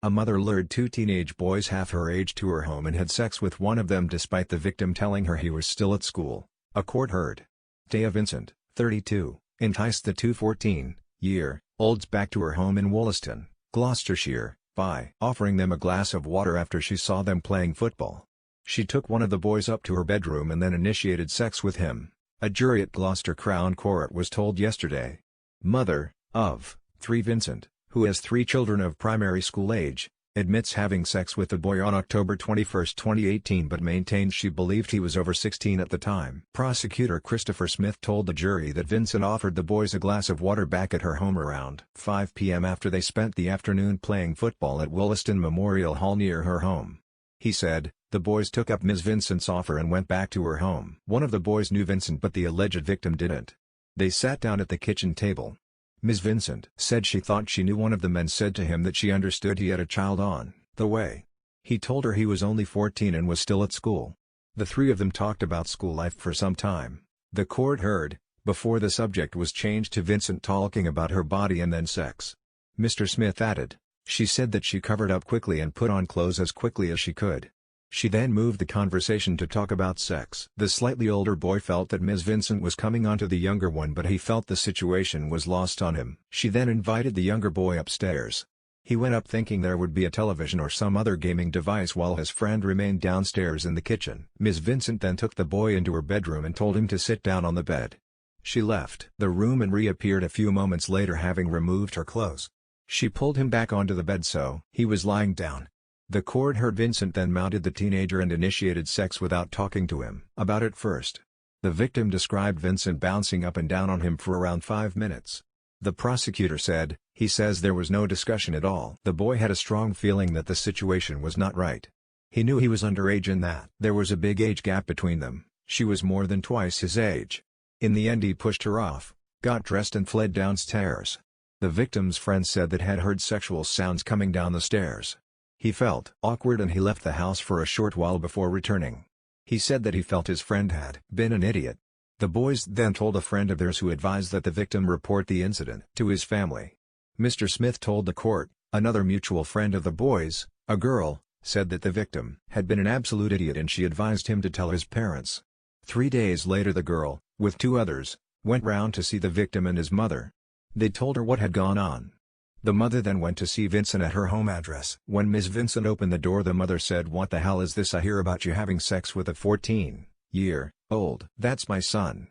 A mother lured two teenage boys half her age to her home and had sex with one of them despite the victim telling her he was still at school, a court heard. Teah Vincent, 32, enticed the two 14-year-olds back to her home in Wollaston, Gloucestershire, by offering them a glass of water after she saw them playing football. She took one of the boys up to her bedroom and then initiated sex with him, a jury at Gloucester Crown Court was told yesterday. Mother, of Teah Vincent, who has three children of primary school age, admits having sex with the boy on October 21, 2018 but maintains she believed he was over 16 at the time. Prosecutor Christopher Smith told the jury that Vincent offered the boys a glass of water back at her home around 5 p.m. after they spent the afternoon playing football at Wollaston Memorial Hall near her home. He said, the boys took up Ms. Vincent's offer and went back to her home. One of the boys knew Vincent but the alleged victim didn't. They sat down at the kitchen table. Ms. Vincent said she thought she knew one of the men said to him that she understood he had a child on the way. He told her he was only 14 and was still at school. The three of them talked about school life for some time, the court heard, before the subject was changed to Vincent talking about her body and then sex. Mr. Smith added, she said that she covered up quickly and put on clothes as quickly as she could. She then moved the conversation to talk about sex. The slightly older boy felt that Ms. Vincent was coming on to the younger one but he felt the situation was lost on him. She then invited the younger boy upstairs. He went up thinking there would be a television or some other gaming device while his friend remained downstairs in the kitchen. Ms. Vincent then took the boy into her bedroom and told him to sit down on the bed. She left the room and reappeared a few moments later having removed her clothes. She pulled him back onto the bed so he was lying down. The court heard Vincent then mounted the teenager and initiated sex without talking to him about it first. The victim described Vincent bouncing up and down on him for around 5 minutes. The prosecutor said, he says there was no discussion at all. The boy had a strong feeling that the situation was not right. He knew he was underage and that there was a big age gap between them, she was more than twice his age. In the end he pushed her off, got dressed and fled downstairs. The victim's friend said that had heard sexual sounds coming down the stairs. He felt awkward and he left the house for a short while before returning. He said that he felt his friend had been an idiot. The boys then told a friend of theirs who advised that the victim report the incident to his family. Mr. Smith told the court, another mutual friend of the boys, a girl, said that the victim had been an absolute idiot and she advised him to tell his parents. 3 days later the girl, with 2 others, went round to see the victim and his mother. They told her what had gone on. The mother then went to see Vincent at her home address. When Ms. Vincent opened the door the mother said, "What the hell is this? I hear about you having sex with a 14-year-old. That's my son."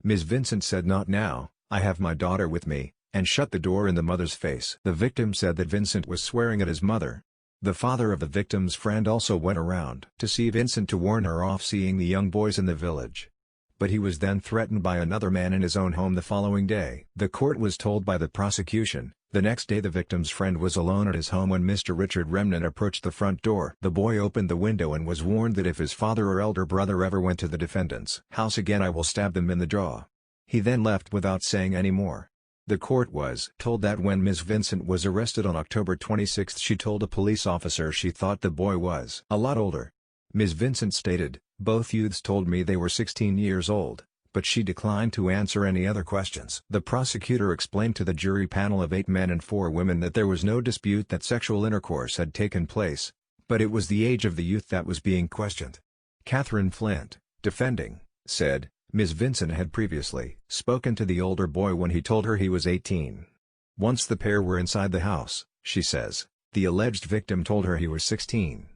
Ms. Vincent said, "Not now, I have my daughter with me," and shut the door in the mother's face. The victim said that Vincent was swearing at his mother. The father of the victim's friend also went around to see Vincent to warn her off seeing the young boys in the village. But he was then threatened by another man in his own home the following day. The court was told by the prosecution, the next day the victim's friend was alone at his home when Mr. Richard Remnant approached the front door. The boy opened the window and was warned that if his father or elder brother ever went to the defendant's house again, I will stab them in the jaw. He then left without saying any more. The court was told that when Ms. Vincent was arrested on October 26 she told a police officer she thought the boy was a lot older. Ms. Vincent stated, "Both youths told me they were 16 years old, but she declined to answer any other questions." The prosecutor explained to the jury panel of 8 men and 4 women that there was no dispute that sexual intercourse had taken place, but it was the age of the youth that was being questioned. Catherine Flint, defending, said, Ms. Vincent had previously spoken to the older boy when he told her he was 18. Once the pair were inside the house, she says, the alleged victim told her he was 16.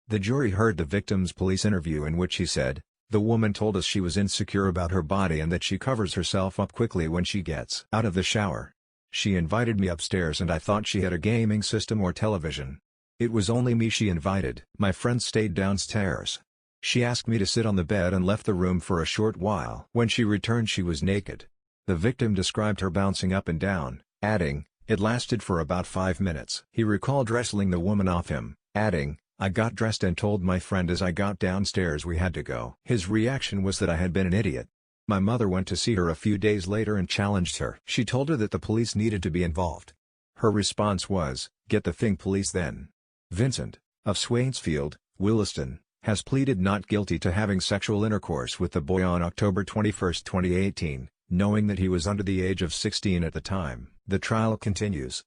The jury heard the victim's police interview in which he said, "The woman told us she was insecure about her body and that she covers herself up quickly when she gets out of the shower. She invited me upstairs and I thought she had a gaming system or television. It was only me she invited. My friend stayed downstairs. She asked me to sit on the bed and left the room for a short while. When she returned she was naked." The victim described her bouncing up and down, adding, "It lasted for about 5 minutes." He recalled wrestling the woman off him, adding, "I got dressed and told my friend as I got downstairs we had to go." His reaction was that I had been an idiot. My mother went to see her a few days later and challenged her. She told her that the police needed to be involved. Her response was, "Get the thing police then." Vincent, of Swainsfield, Williston, has pleaded not guilty to having sexual intercourse with the boy on October 21, 2018, knowing that he was under the age of 16 at the time. The trial continues.